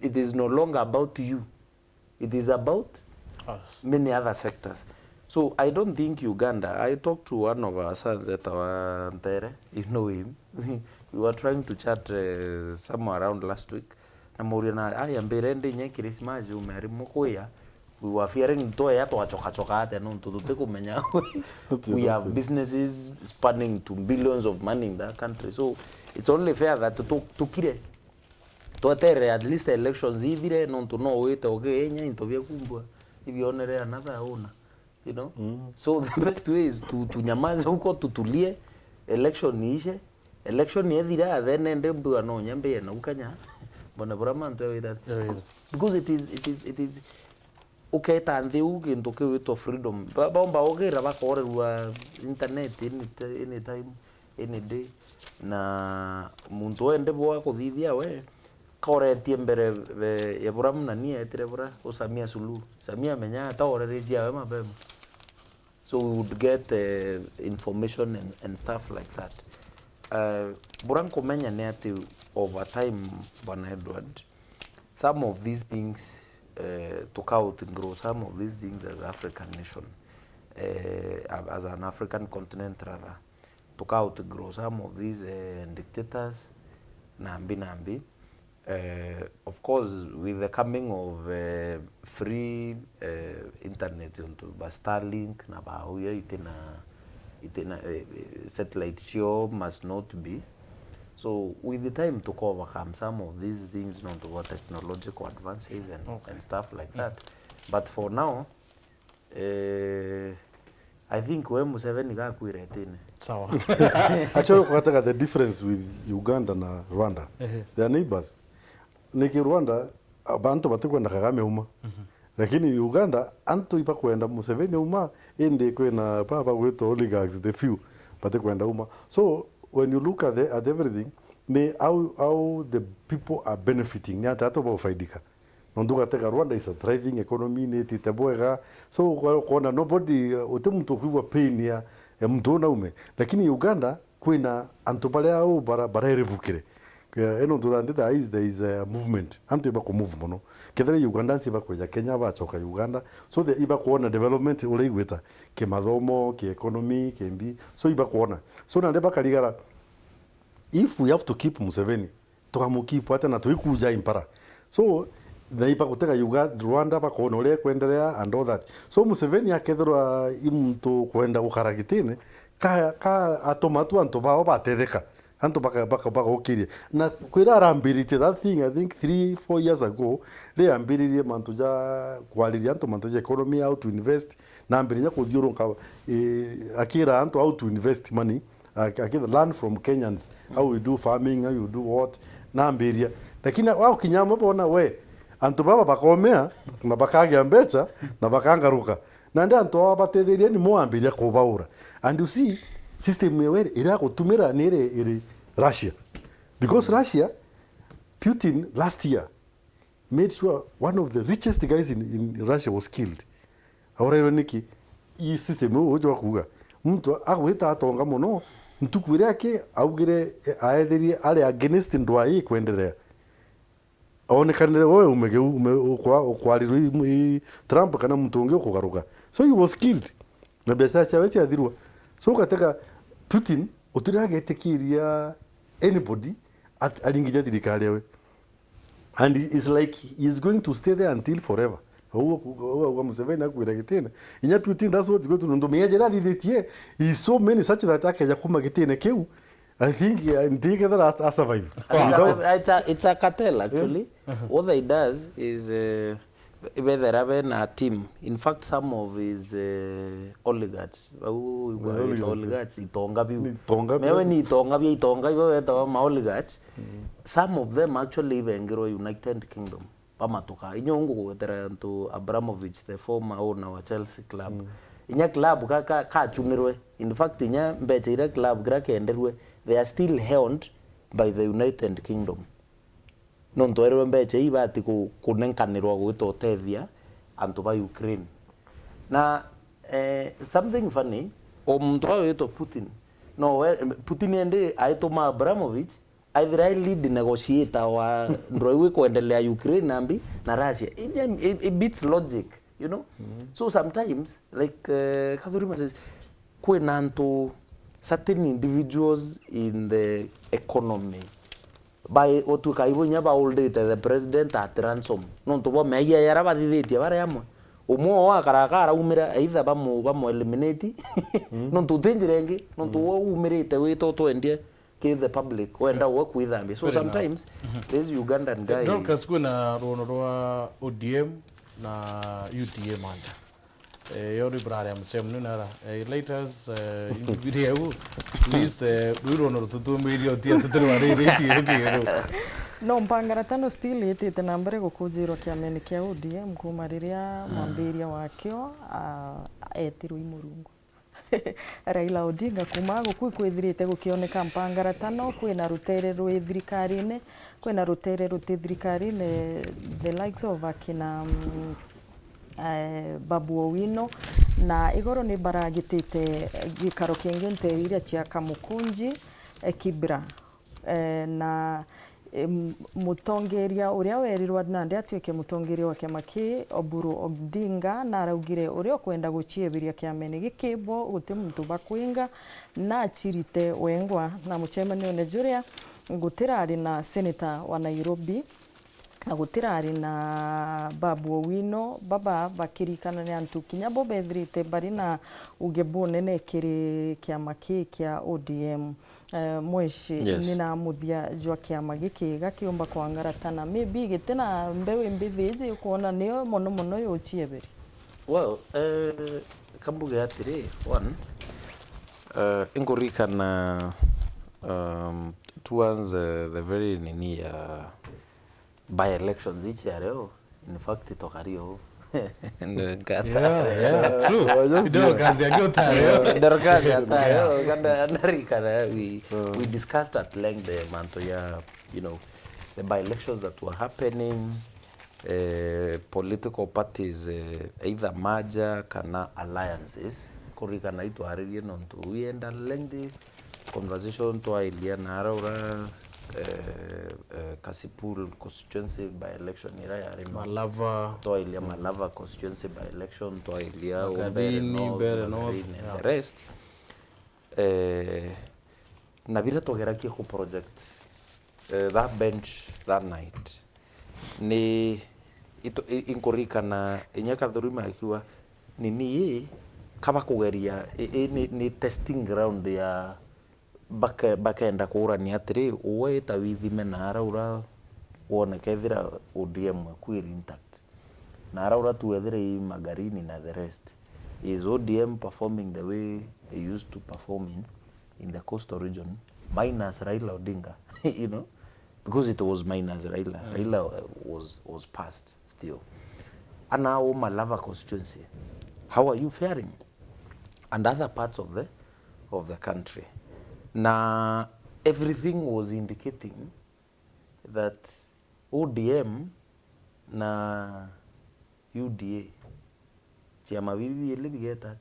it is no longer about you it is about us many other sectors so I don't think Uganda I talked to one of our sons at our Ntere you know him we were trying to chat somewhere around last week na moriana aya mbere nye Christmas umeri mukoya we were fearing to ya to achoka ate no to kumenya we have businesses spanning to billions of money in that country so it's only fair that to kire to tere at least elections ivire no to no wait okay enya intovia kumbwa if you honor another owner you know so the best way is to nyamaza huko tutulie election niishe election yethira then ende mbwa no nyambe na ukanya bona brama nto that because it is okay tanthi ugintu kiwito freedom bomba ogira bakorerwa internet anytime any day na muntu ende bwa kuthithia we koretie mbere ya buramu na nie etire bura usamia sulu samia menya ta oreretia we mabema so we would get information and stuff like that buran komenya ne ati over time bwana Edward some of these things took out and grow some of these things as African nation as an African continent rather took out and grow some of these dictators nambi of course with the coming of free internet onto Starlink na bahuya itena satellite show must not be so with the time to overcome some of these things not what technological advances and stuff like that but for now I think we Museveni ga kuiretene sawa actually kwataka the difference with Uganda na Rwanda they are neighbors niki Rwanda abantu batikwenda Kagame uma lakini Uganda antu ipa kwenda Museveni uma ende kwena baba wetu oligarchs the few batikwenda uma so when you look at everything how the people are benefiting ni hata ba faidika nonduka teka Rwanda is a thriving economy ni titeboega so kona nobody utemuntu kuwa pain ya mtu na ume lakini Uganda kwena antopale au bara revukire eno ndanda there is a movement antu iba ko move mono kethera Uganda siba ko ya Kenya ba choka Uganda so the iba kuona development ule igweta ke mathomo ke economy ke mbi so iba kuona so na ndeba kaligara if we have to keep Museveni tukamukeep hata na tuikuja impara so the iba kuteka Uganda Rwanda ba kuona ule kuendelea and all that so Museveni akethera imtu kwenda ukaragitine ka atomatu antobao batetheka anto baka okirie na kwira arambirite that thing I think 3-4 years ago le ambiririe mantuja kwaliria anto mantuja economy how to invest na ambirinya kudhiuruka akira anto how to invest money akira learn from Kenyans how we do farming how you do what na ambiria lakini wao kinyama bona we anto baba bakomea na bakage mbecha na bakangaruka na ndio anto abatetheria ni mo ambiria kubaura and you see system yewe ira kutumira nere Russia because Russia Putin last year made sure one of the richest guys in Russia was killed ahora ironiki hii system ujo kuga mtu agwita atonga muno ntukwire yake augire aethiri ale against ndwai kuendelea aonekanire wewe ukwalirwe Trump kana mtu unge kugaruka so he was killed na biashara chawe chathirwa so kateka Putin utiragetekiria anybody alingiria thirikari yawe and it's like he's going to stay there until forever wa Museveni akwira gitene inya Putin that's what's going to ndo mejera lithitie is so many such that akaja kuma gitene keu I think that I survive it's a cartel actually what they does is whether have a team. In fact, some of his oligarchs, oligarchs, itonga ma oligarchs. Some of them actually even grow United Kingdom. Pamatoka. Inyongo to Abramovich, the former owner of Chelsea club. Inya club ka chunirwe. In fact, inya mbetira club grake enderwe. They are still held by the United Kingdom. Non to erwe mbeche ibati kunenkanirwa gwito tethia antu ba Ukraine. Na something funny, mtu ayo Putin. No, Putin ende aitoma Abramovich either lead negotiator wa ndoiwe kuendelea Ukraine nambi na Russia. It beats logic, you know. So sometimes like Kathurima says kwenanto certain individuals in the economy by otukaibunya ba old the president at ransom non to bo meya yara ba dithiti bara yamwe umo wa karakara umira either bamo eliminate non to dangerenge non to umirite we to endie give the public wenda work with them. So sometimes this Ugandan guy don't kasukuna rono ODM na UDM anja yori brother mchemnu nara latest video please we rono to media tia tutwari reti no mpangaratano still yetete nambere gukujirwo kiameni kia ODM kuma riria mwambiria wakio etirwo imurungu Raila Odinga kuma kwithirite gukioneka mpangaratano kwina rutere rwi thirikari-ini kwina rutere ruti thirikari-ini the likes of akina Babu Owino na igoro ni baragitite gikaro kingi nteriria cia Kamukunji Kibra na mutongeria uria werirwa nandi atuike mutongeria wa kiama ki Oburu Odinga na araugire uria kwenda guchiebiria kiameni gikibwo guti muntu bakwinga na chirite wengwa na muchemanio ne juria gutirari na senator wa Nairobi na gutirari na Babu Owino baba bakirikana ni antu kinyabo bethrite bari na ugebone ne kiri kiama ki kia ODM mweshi nina muthia jwa kiama giki gakiumba kwangaratana maybe gitena mbewe mbithiji kuona niyo mono yochieberi. Well, kambuge atiri one ingurikana towards the very by elections each year. In fact itokario true. We discussed at length the Mantoya, you know, the by-elections that were happening, political parties either merger kana alliances. Kurika na itu hariri nontu we end a lengthy conversation to Ilia Naraura Kasipul constituency by election Malava to Ilia Malava constituency by election to Ilia Bere North and the rest na bila togeraki ko project that bench that night ni ito inkorika na inyaka dhurima akiwa nini kaba kugeria ni testing ground ya bakaenda kurani atiri uwe tawithime na araura wona kethira ODM kwiri intact na araura tuethire magarini na the rest. Is ODM performing the way they used to perform in the coastal region minus Raila Odinga you know, because it was minus Raila was passed still. And now Malava constituency, how are you faring? And other parts of the country. Now everything was indicating that ODM na UDA chama bibi ile bigeta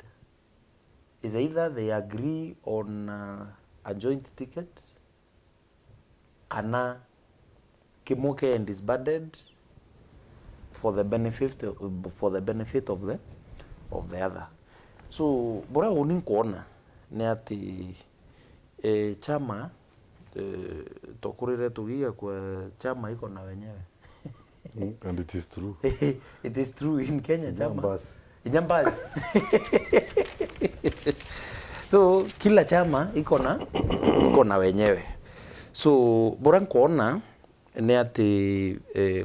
is either they agree on a joint ticket kana Kimoke and is budded for the benefit of the other. So bora unin kuona ni ati chama tokurire tugia kwa chama iko na wenyewe. And it is true. It is true in Kenya chama. Inyambas. So kila chama iko na wenyewe. So bora kuona ni ati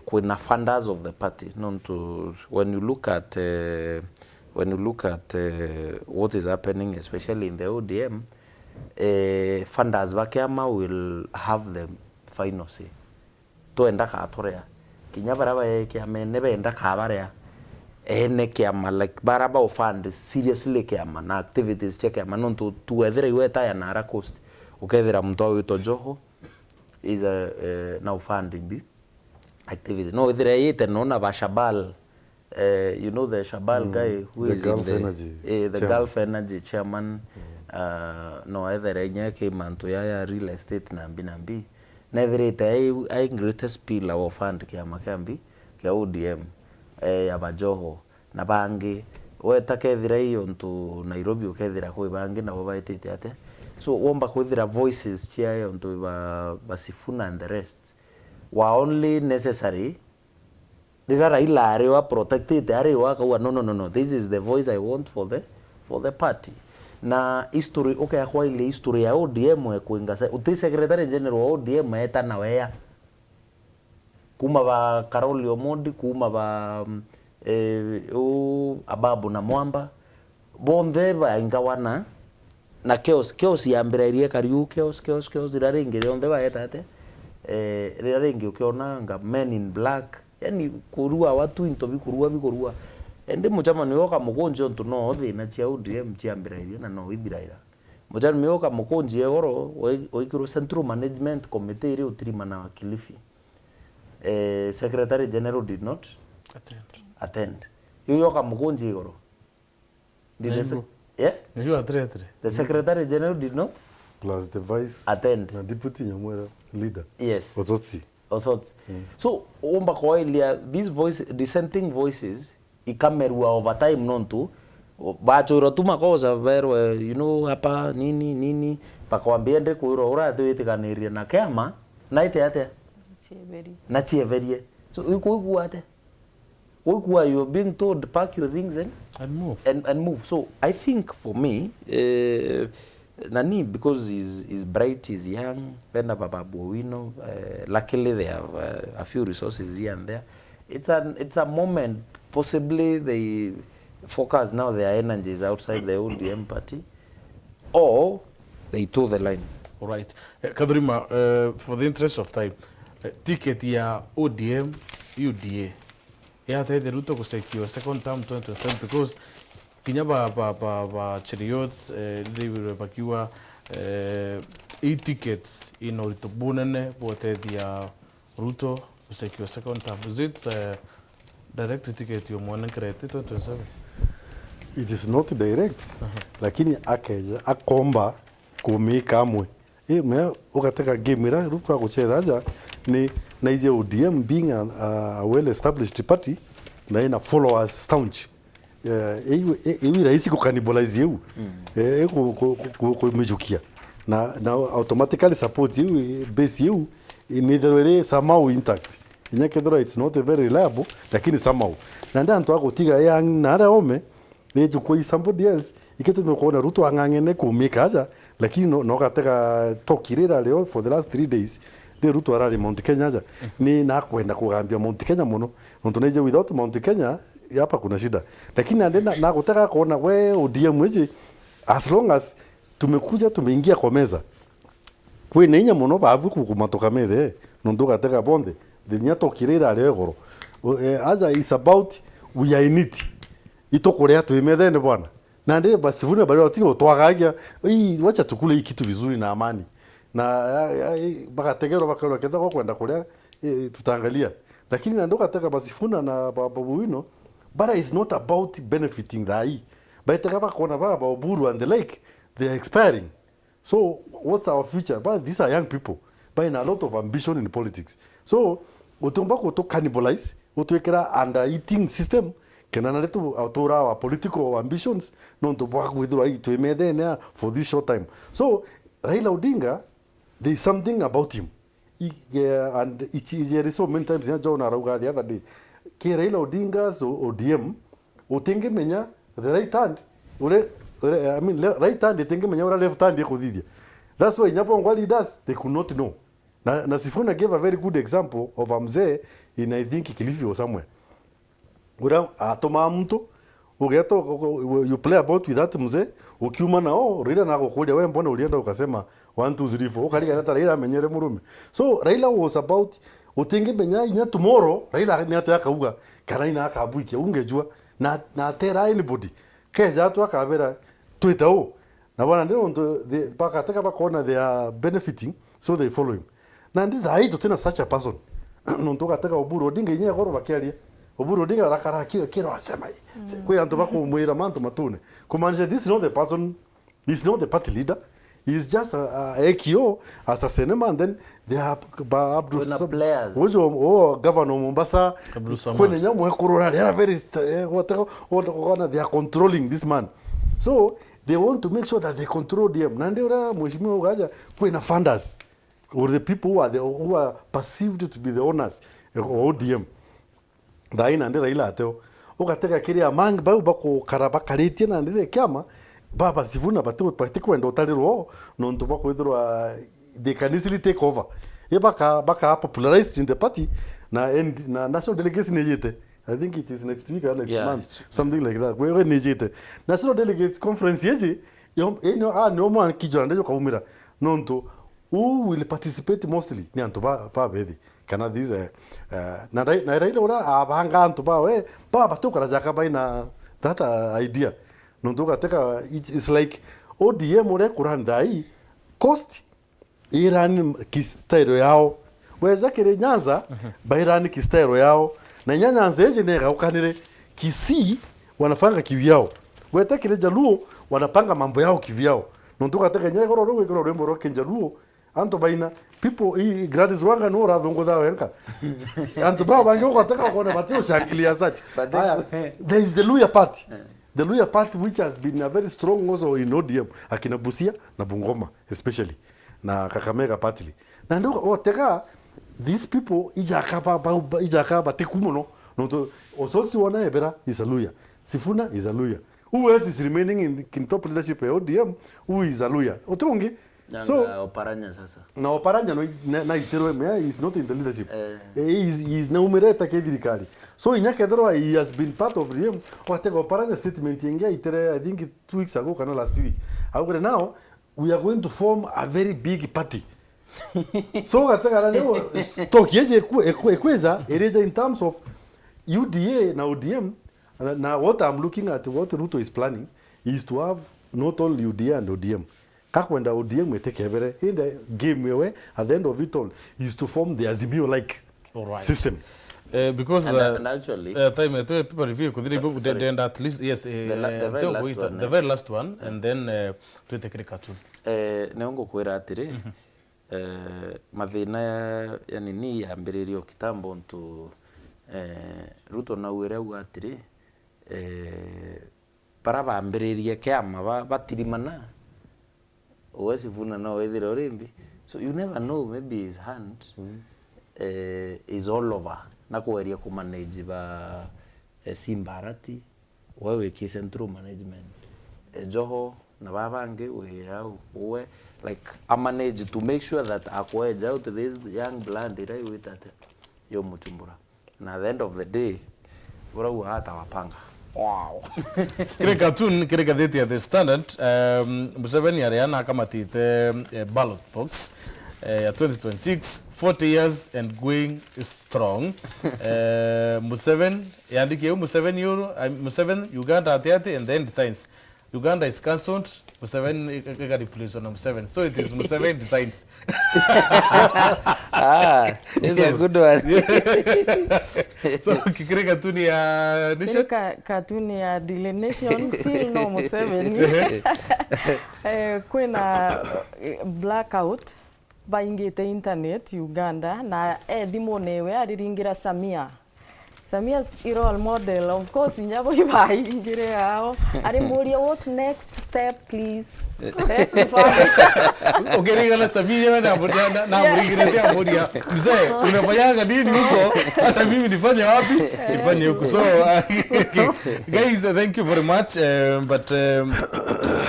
kuna funders of the party not to when you look at what is happening especially in the ODM funders bakiama will have the final say to enda ka atorea kinya baraba kiama ne benda ka baria ene kiama like baraba of fund seriously kiama na activities check kiama non to whether you eta ya nara cost ukethira mtu wito Joho is a now funding bi activity no whether yete nona ba Shabal you know the Shabal guy who is in the Gulf Energy chairman no either enye ke manto ya real estate nambi na either I greatest pillar of fund kiama kambi kia ODM ya Bajoho na bangi weta kethira hiyo ntu Nairobi ukethira kwi bangi na baitete ate so womba kwithira voices chia hiyo ntu basifuna and the rest were only necessary dirara ilare wa protected are wa kwa no this is the voice I want for the party na history okay kwa ile history ya ODMekuinga uti secretary general wa ODM eta na wea kuma ba Karoli Omondi kuma ba Ababu na Mwamba bonde ba ingawana na chaos yambirairie kariu chaos iraringi onde ba etate iraringi ukiona nga men in black yani kurua watu into bikurua ende muchama niyoka mukonje ntu no thina chia ODM chiambirairie na no ithiraira muchama niyoka mukonje goro oikiro Central Management Committee iri utirima na Kilifi Secretary General did not attend. Yoyoka mukonje goro did the Secretary General did not plus the vice attend na deputy nyamwera leader yes Osotsi. So omba kwa ilia these dissenting voices ikamerua over time nontu bachura tuma koza verwe you know hapa nini pakwambia ndre kuiro ura twitiganiria na kema naite ate na chieverie so uku ate uku you being told pack your things and move so I think for me Nani because he's bright, he's young, Penda Baba Bowino, luckily they have a few resources here and there. It's a moment, possibly they focus now their energies outside the ODM party, or they toe the line. All right. Kadrima, for the interest of time, ticket ya ODM, UDA, ya the Ruto kusekiwa second term 2027 because kinya ba chariots liwe bakiwa e-tickets ino ritobunene bote dia Ruto kusekiwa second term. Is it direct ticket yo mwana krete 2027? It is not direct. Lakini akeja akomba kumika amwe. Me ukateka game ira Ruto akucheza ni na ije ODM being a well established party na ina followers staunch. Ewi rahisi kukanibolize eu kumijukia na automatically support you base you initherere somehow intact inyakedora it's not very reliable lakini somehow na ndio antu akotiga yang nara ome nejukoi somebody else iketo mekona Ruto angangene kumika aja lakini no kateka tokirira leo for the last 3 days de Ruto arari Mount Kenya aja ni nakwenda kugambia Mount Kenya muno nonto neje without Mount Kenya hapa kuna shida lakini andena na kutaka kuona we ODM weje as long as tumekuja tumeingia kwa meza we nenya muno babu kumatoka methe nondoka teka bonde the nyato kirira legoro as is about we are in it itokorea tuimethe ne bwana na ndire basi vuna bali watingo twagagia wacha tukule hii kitu vizuri na amani na bakategero bakalo kenda kwa kwenda kulia tutaangalia lakini nandoka teka basi funa na babu wino but it's not about benefiting the but takaba kona baba Oburu and the like they are expiring so what's our future but these are young people but in a lot of ambition in politics so utombako to cannibalize utwekera under eating system kenana letu autora our political ambitions non to work with right to medena for this short time so Raila Odinga there is something about him and it's so many times John Arauga the other day ke Raila Odinga's ODM utenge menya the right hand right hand utenge menya ora left hand ikuthithia that's why nyapo ngwa leaders they could not know Na Sifuna gave a very good example of a mzee in I think Kilifi or somewhere. Ura atoma mtu ugeto you play about with that mzee ukiuma nao Raila nako kuja wewe mbona ulienda ukasema 1 2 3 4 ukaliga hata Raila amenyere murume. So Raila was about utinge menya inya tomorrow Raila ni hata yakauga kana ina akabuike ungejua na tera anybody keza atu akabera twitao na bwana ndio ndo paka taka bakona they are benefiting so they follow him na ndi dai to tena such a person no ndo kataka Oburu Odinga inya goro bakiaria Oburu Odinga rakara kiro asema kwa antu bako mwira mantu matune kumaanisha this is not the person, he's not the party leader, he's just a AKO as a cinema, and then they have Abdul players governor Mombasa when nyamu corona they are very they are controlling this man, so they want to make sure that they control them na ndio mheshimiwa ugaja kuna funders or the people who are perceived to be the owners of ODM daina ndio Raila ateo ugatega kiria mang bako karabakaritie na ndio kiama baba Sifuna bati kwenda utaliro no ndo bako ithirwa they can easily take over baka popularized in the party na national delegation yete. I think it is next week or next month, something like that. Wewe nijite national delegates conference yeji no man kijana ndio kaumira nonto who will participate mostly ni antu ba bedi kana this na Raila ora abanga antu ba we ba batukara jaka baina that idea nonto kateka it's like ODM ore kurandai cost Iran kistairo yao weza kire Nyanza bairani kistairo yao na Nyanza yeje nega ukanire Kisii wanafanga kivyao weta kile Jaluo wanapanga mambo yao kivyao nonto kateka nyego ro rembo ro kenjaluo anto baina people I Gladys Wanga no radhongo dao enka anto ba bango kateka kona batio shakilia such there is the Luya party. The Luya party which has been a very strong also in ODM akina Busia na Bungoma especially na Kakamega partly na ndio oteka these people ijakaba tekumono no osotsi wana ebera is a Luya, Sifuna is a Luya, who else is remaining in top leadership of ODM who is a Luya otongi so Oparanya sasa na Oparanya no na itero is not in the leadership he is na umereta kedirikali so inyakethero he has been part of them wateka Oparanya statement yengia itere I think 2 weeks ago kana last week however now we are going to form a very big party so kataka leo stock yeje ekweza ereja in terms of UDA na ODM na what I'm looking at what Ruto is planning is to have not only UDA and ODM kakwenda ODM etekebere in the game where at the end of it all is to form the Azimio like system because actually time to people review could then at least yes the very last one and then to take cartoon neongo kwira atiri mathina ya nini yambiririo kitambo ntu Ruto na wireu atiri para bambiririe kiama batirimana Sifuna no ethire orimbi so you never know maybe his hand is all over na kueria ku manage ba Simbarati wewe ki central management Joho na babange we like I manage to make sure that akweja out this young blood right with that yo mutumbura na at the end of the day bora hata wapanga wow kile cartoon kile gazeti ya The Standard Museveni ariana kama tite ballot box ya 2026 40 years and going strong Museveni yandike Museveni Uganda atiati and then decides Uganda is cancelled Museveni got replaced on Museveni so it is Museveni decides it's a good one so kikire cartoon ya nation cartoon ya Daily Nation still no Museveni kwena blackout baingite internet Uganda na thimo newe ariringira Samia role model of course nyabo ibaingire yao ari muria what next step please okay ngala Samia na muringire ya muria mzee unafanyaga nini huko hata mimi nifanye wapi nifanye huko so guys thank you very much but we're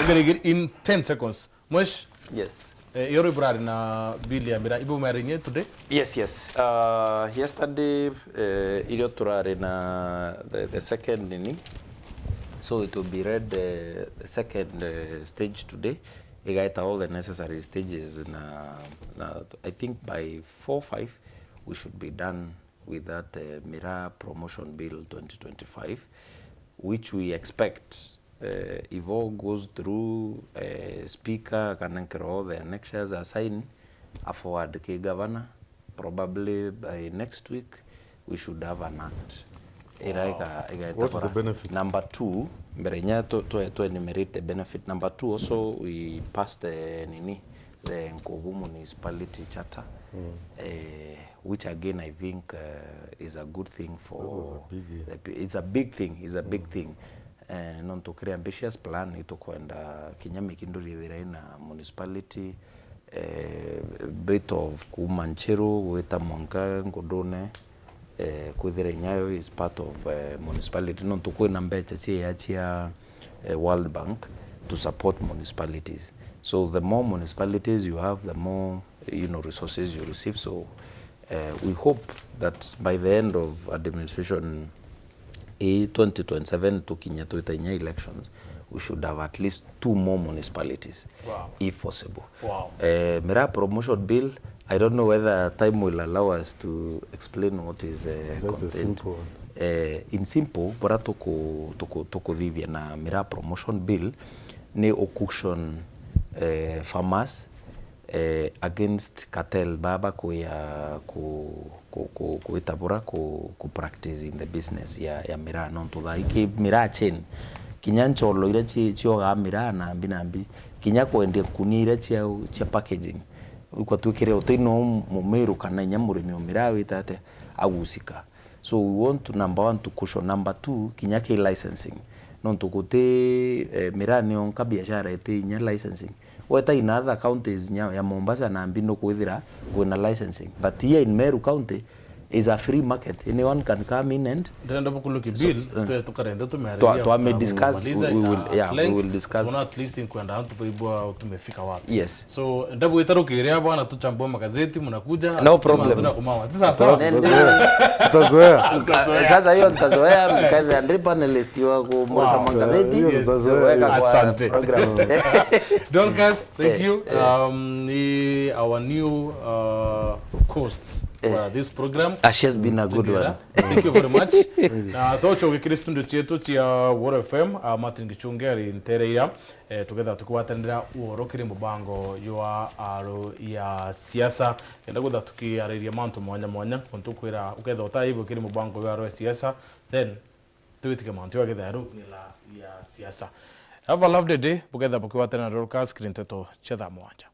going to get in 10 seconds Mosh yes Yoro brari na bili ya mira ibu maringe today? Yes. Yesterday, ilio turare na the second inning. So it will be read the second stage today. We got all the necessary stages. I think by 4-5, we should be done with that Mira Promotion Bill 2025, which we expect, if all goes through, Speaker Kanankero, the annexures are signed, forward the governor, probably by next week, we should have an act. What's the benefit? Number 2, Mberenya to enumerate the benefit. Number 2, also we passed the Nkovu Municipality Charter, which again I think is a good thing for. It's a big thing. It's a big thing. Non to create ambitious plan ito kwenda Kinyame Kinduri na municipality, bit of Kumanchero, Weta Monka, Ngodone. Kudire Nyayo is part of municipality. Non to kwe nambecha chia World Bank to support municipalities. So the more municipalities you have, the more resources you receive. So we hope that by the end of administration 2027 to Kinyatoitanya elections, we should have at least 2 more municipalities, if possible. Mira Promotion Bill, I don't know whether time will allow us to explain what is content. Simple. In simple, bora toko vivia na Mira Promotion Bill ne auction farmers against cartel baba kuya kuitabura ku practice in the business ya Mira non to like Mira chain kinyancho loira chio ga Mira na binambi kinyako ende kunira chia packaging kwa tukire otino mumeru kana nyamurimi Mira witate agusika. So we want to, number 1 to cushion, number 2 kinyake licensing non to kote Mira ni onka biashara ete nya licensing weta in other counties ya Mombasa na Mbino kuithira kuna licensing, but here in Meru County is a free market. Anyone can come in and to discuss. We will discuss. At least in kwenda tupoibwa tumefika wapi. Yes. So ndabu itarukiria bwana tuchambua magazeti mnakuja. No problem. Tutazoea. Sasa hiyo tutazoea mkazi Andre panelist wa Kumurika Mangatheti. Asante. Dorcas, thank you. Our new hosts for this program. She has been a good one. Thank you very much. Na tocho wikiri studio chetu chia War FM Martin Gichungeri Ntereira together tukwatanira uorokire mubango ywa aro ya siasa enda gutha tukiariria mantu mwanya kuntukwira uketha utaibo kiri mubango ywa aro ya siasa then tuitike mantu agetha aro ya siasa. Have a lovely day. Buketha bukiwatanira Dorcas Kirinteto chedha mwanja.